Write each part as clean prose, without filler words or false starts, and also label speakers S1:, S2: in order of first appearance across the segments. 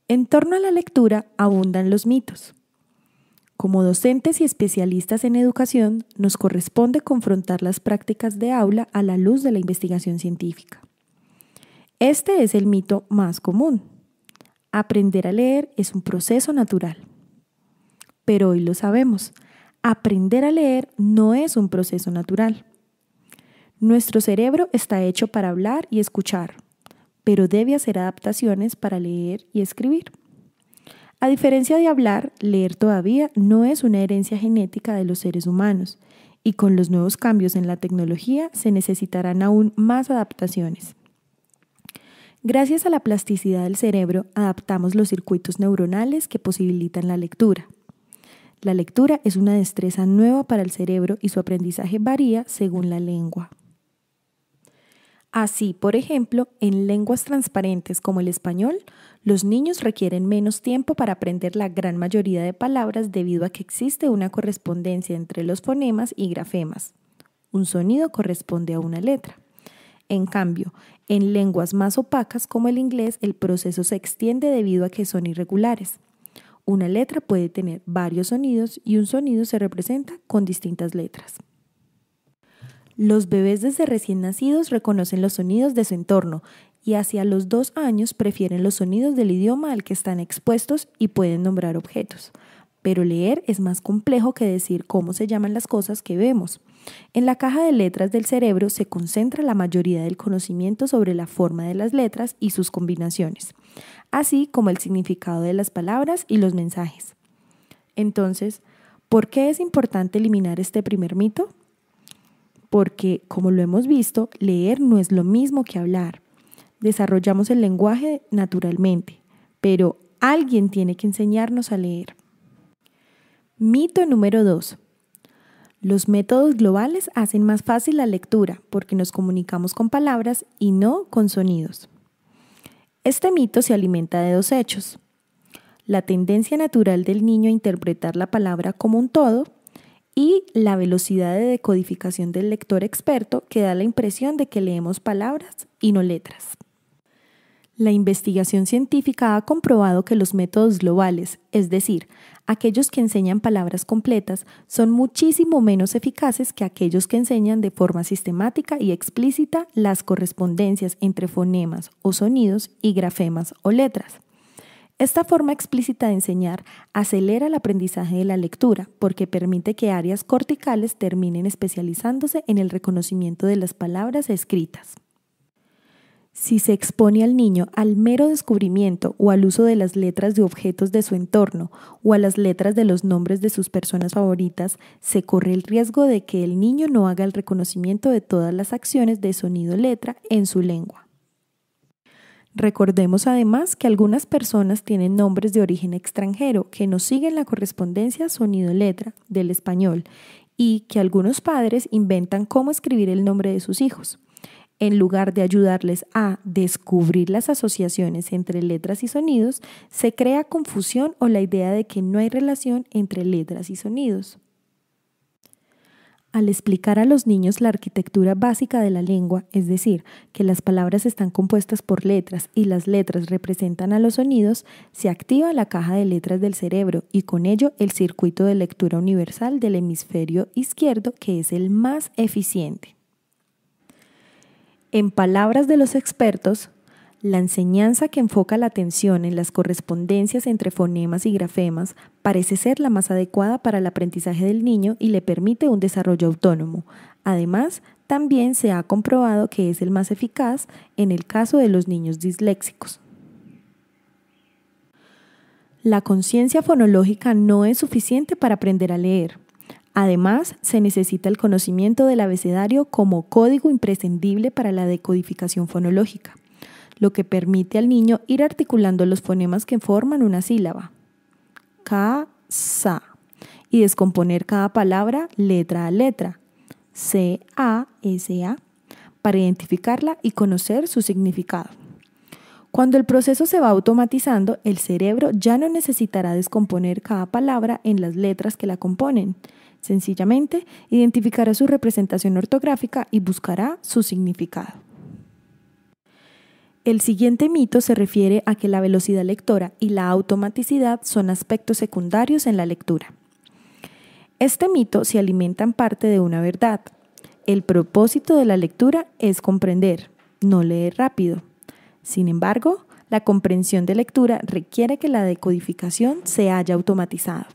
S1: En torno a la lectura abundan los mitos. Como docentes y especialistas en educación, nos corresponde confrontar las prácticas de aula a la luz de la investigación científica. Este es el mito más común. Aprender a leer es un proceso natural. Pero hoy lo sabemos, aprender a leer no es un proceso natural. Nuestro cerebro está hecho para hablar y escuchar, pero debe hacer adaptaciones para leer y escribir. A diferencia de hablar, leer todavía no es una herencia genética de los seres humanos, y con los nuevos cambios en la tecnología se necesitarán aún más adaptaciones. Gracias a la plasticidad del cerebro, adaptamos los circuitos neuronales que posibilitan la lectura. La lectura es una destreza nueva para el cerebro y su aprendizaje varía según la lengua. Así, por ejemplo, en lenguas transparentes como el español, los niños requieren menos tiempo para aprender la gran mayoría de palabras debido a que existe una correspondencia entre los fonemas y grafemas. Un sonido corresponde a una letra. En cambio, en lenguas más opacas como el inglés, el proceso se extiende debido a que son irregulares. Una letra puede tener varios sonidos y un sonido se representa con distintas letras. Los bebés desde recién nacidos reconocen los sonidos de su entorno y hacia los 2 años prefieren los sonidos del idioma al que están expuestos y pueden nombrar objetos. Pero leer es más complejo que decir cómo se llaman las cosas que vemos. En la caja de letras del cerebro se concentra la mayoría del conocimiento sobre la forma de las letras y sus combinaciones, así como el significado de las palabras y los mensajes. Entonces, ¿por qué es importante eliminar este primer mito? Porque, como lo hemos visto, leer no es lo mismo que hablar. Desarrollamos el lenguaje naturalmente, pero alguien tiene que enseñarnos a leer. Mito número 2. Los métodos globales hacen más fácil la lectura porque nos comunicamos con palabras y no con sonidos. Este mito se alimenta de 2 hechos. La tendencia natural del niño a interpretar la palabra como un todo y la velocidad de decodificación del lector experto que da la impresión de que leemos palabras y no letras. La investigación científica ha comprobado que los métodos globales, es decir, aquellos que enseñan palabras completas, son muchísimo menos eficaces que aquellos que enseñan de forma sistemática y explícita las correspondencias entre fonemas o sonidos y grafemas o letras. Esta forma explícita de enseñar acelera el aprendizaje de la lectura porque permite que áreas corticales terminen especializándose en el reconocimiento de las palabras escritas. Si se expone al niño al mero descubrimiento o al uso de las letras de objetos de su entorno o a las letras de los nombres de sus personas favoritas, se corre el riesgo de que el niño no haga el reconocimiento de todas las acciones de sonido-letra en su lengua. Recordemos además que algunas personas tienen nombres de origen extranjero que no siguen la correspondencia sonido-letra del español y que algunos padres inventan cómo escribir el nombre de sus hijos. En lugar de ayudarles a descubrir las asociaciones entre letras y sonidos, se crea confusión o la idea de que no hay relación entre letras y sonidos. Al explicar a los niños la arquitectura básica de la lengua, es decir, que las palabras están compuestas por letras y las letras representan a los sonidos, se activa la caja de letras del cerebro y con ello el circuito de lectura universal del hemisferio izquierdo, que es el más eficiente. En palabras de los expertos, la enseñanza que enfoca la atención en las correspondencias entre fonemas y grafemas parece ser la más adecuada para el aprendizaje del niño y le permite un desarrollo autónomo. Además, también se ha comprobado que es el más eficaz en el caso de los niños disléxicos. La conciencia fonológica no es suficiente para aprender a leer. Además, se necesita el conocimiento del abecedario como código imprescindible para la decodificación fonológica, lo que permite al niño ir articulando los fonemas que forman una sílaba, ka, sa, y descomponer cada palabra letra a letra, c, a, s, a, para identificarla y conocer su significado. Cuando el proceso se va automatizando, el cerebro ya no necesitará descomponer cada palabra en las letras que la componen. Sencillamente, identificará su representación ortográfica y buscará su significado. El siguiente mito se refiere a que la velocidad lectora y la automaticidad son aspectos secundarios en la lectura. Este mito se alimenta en parte de una verdad. El propósito de la lectura es comprender, no leer rápido. Sin embargo, la comprensión de lectura requiere que la decodificación se haya automatizado.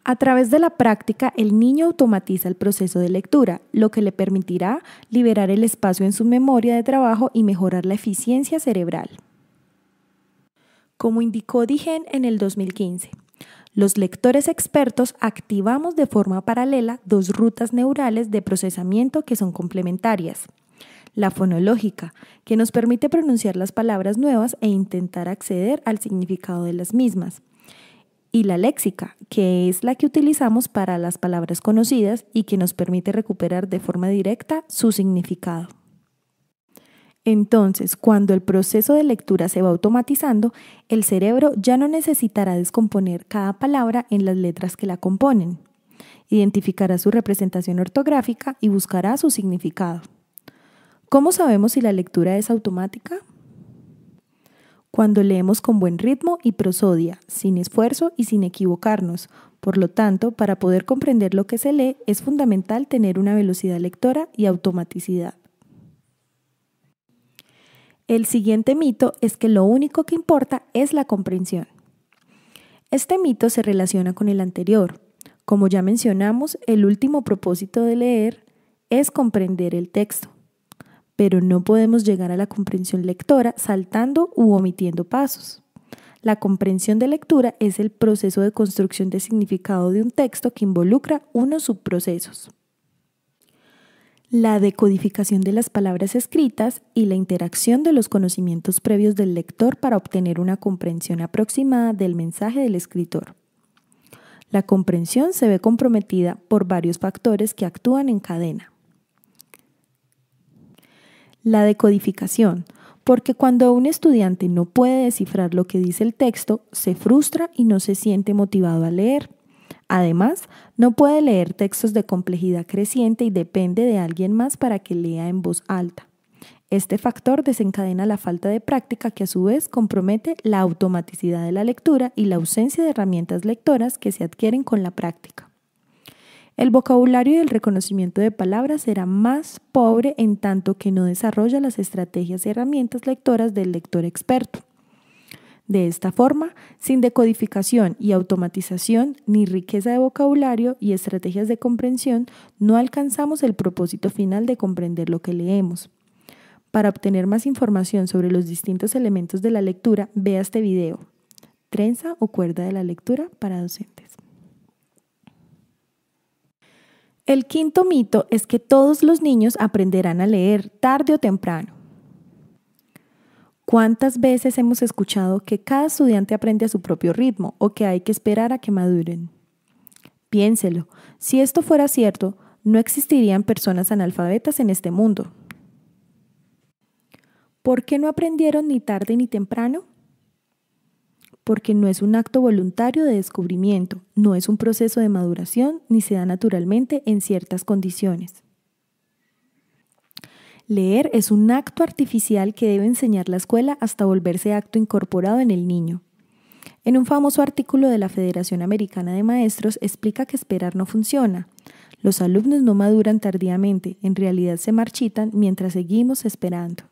S1: A través de la práctica, el niño automatiza el proceso de lectura, lo que le permitirá liberar el espacio en su memoria de trabajo y mejorar la eficiencia cerebral. Como indicó Dijen en el 2015, los lectores expertos activamos de forma paralela dos rutas neurales de procesamiento que son complementarias. La fonológica, que nos permite pronunciar las palabras nuevas e intentar acceder al significado de las mismas. Y la léxica, que es la que utilizamos para las palabras conocidas y que nos permite recuperar de forma directa su significado. Entonces, cuando el proceso de lectura se va automatizando, el cerebro ya no necesitará descomponer cada palabra en las letras que la componen. Identificará su representación ortográfica y buscará su significado. ¿Cómo sabemos si la lectura es automática? Cuando leemos con buen ritmo y prosodia, sin esfuerzo y sin equivocarnos. Por lo tanto, para poder comprender lo que se lee, es fundamental tener una velocidad lectora y automaticidad. El siguiente mito es que lo único que importa es la comprensión. Este mito se relaciona con el anterior. Como ya mencionamos, el último propósito de leer es comprender el texto. Pero no podemos llegar a la comprensión lectora saltando u omitiendo pasos. La comprensión de lectura es el proceso de construcción de significado de un texto que involucra unos subprocesos: la decodificación de las palabras escritas y la interacción de los conocimientos previos del lector para obtener una comprensión aproximada del mensaje del escritor. La comprensión se ve comprometida por varios factores que actúan en cadena. La decodificación, porque cuando un estudiante no puede descifrar lo que dice el texto, se frustra y no se siente motivado a leer. Además, no puede leer textos de complejidad creciente y depende de alguien más para que lea en voz alta. Este factor desencadena la falta de práctica que a su vez compromete la automaticidad de la lectura y la ausencia de herramientas lectoras que se adquieren con la práctica. El vocabulario y el reconocimiento de palabras será más pobre en tanto que no desarrolla las estrategias y herramientas lectoras del lector experto. De esta forma, sin decodificación y automatización, ni riqueza de vocabulario y estrategias de comprensión, no alcanzamos el propósito final de comprender lo que leemos. Para obtener más información sobre los distintos elementos de la lectura, vea este video: Trenza o cuerda de la lectura para docentes. El quinto mito es que todos los niños aprenderán a leer tarde o temprano. ¿Cuántas veces hemos escuchado que cada estudiante aprende a su propio ritmo o que hay que esperar a que maduren? Piénselo, si esto fuera cierto, no existirían personas analfabetas en este mundo. ¿Por qué no aprendieron ni tarde ni temprano? Porque no es un acto voluntario de descubrimiento, no es un proceso de maduración ni se da naturalmente en ciertas condiciones. Leer es un acto artificial que debe enseñar la escuela hasta volverse acto incorporado en el niño. En un famoso artículo de la Federación Americana de Maestros explica que esperar no funciona. Los alumnos no maduran tardíamente, en realidad se marchitan mientras seguimos esperando.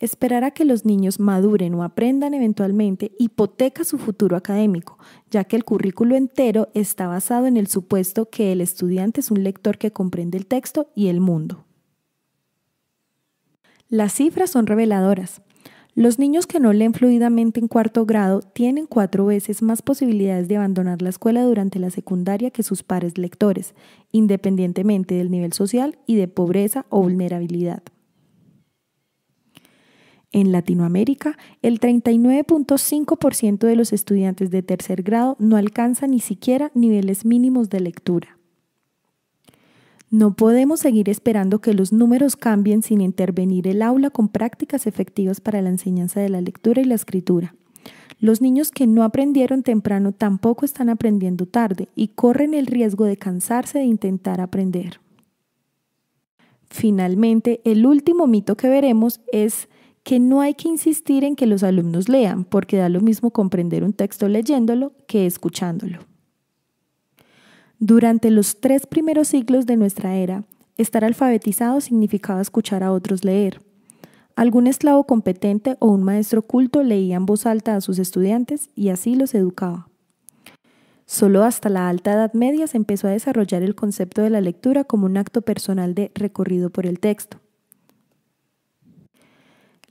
S1: Esperar a que los niños maduren o aprendan eventualmente hipoteca su futuro académico, ya que el currículo entero está basado en el supuesto que el estudiante es un lector que comprende el texto y el mundo. Las cifras son reveladoras. Los niños que no leen fluidamente en cuarto grado tienen 4 veces más posibilidades de abandonar la escuela durante la secundaria que sus pares lectores, independientemente del nivel social y de pobreza o vulnerabilidad. En Latinoamérica, el 39.5% de los estudiantes de tercer grado no alcanzan ni siquiera niveles mínimos de lectura. No podemos seguir esperando que los números cambien sin intervenir el aula con prácticas efectivas para la enseñanza de la lectura y la escritura. Los niños que no aprendieron temprano tampoco están aprendiendo tarde y corren el riesgo de cansarse de intentar aprender. Finalmente, el último mito que veremos es que no hay que insistir en que los alumnos lean, porque da lo mismo comprender un texto leyéndolo que escuchándolo. Durante los 3 primeros siglos de nuestra era, estar alfabetizado significaba escuchar a otros leer. Algún esclavo competente o un maestro culto leía en voz alta a sus estudiantes y así los educaba. Solo hasta la Alta Edad Media se empezó a desarrollar el concepto de la lectura como un acto personal de recorrido por el texto.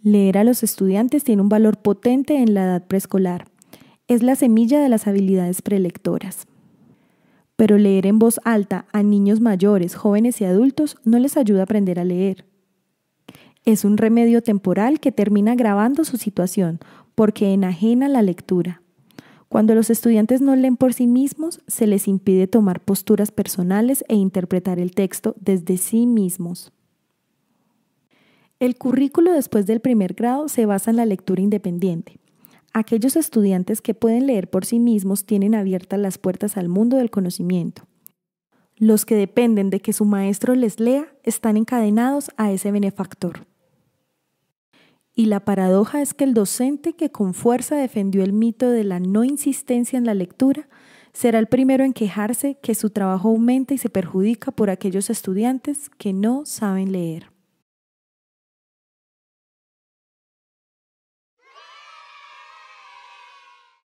S1: Leer a los estudiantes tiene un valor potente en la edad preescolar. Es la semilla de las habilidades prelectoras. Pero leer en voz alta a niños mayores, jóvenes y adultos no les ayuda a aprender a leer. Es un remedio temporal que termina agravando su situación porque enajena la lectura. Cuando los estudiantes no leen por sí mismos, se les impide tomar posturas personales e interpretar el texto desde sí mismos. El currículo después del primer grado se basa en la lectura independiente. Aquellos estudiantes que pueden leer por sí mismos tienen abiertas las puertas al mundo del conocimiento. Los que dependen de que su maestro les lea están encadenados a ese benefactor. Y la paradoja es que el docente que con fuerza defendió el mito de la no insistencia en la lectura será el primero en quejarse que su trabajo aumenta y se perjudica por aquellos estudiantes que no saben leer.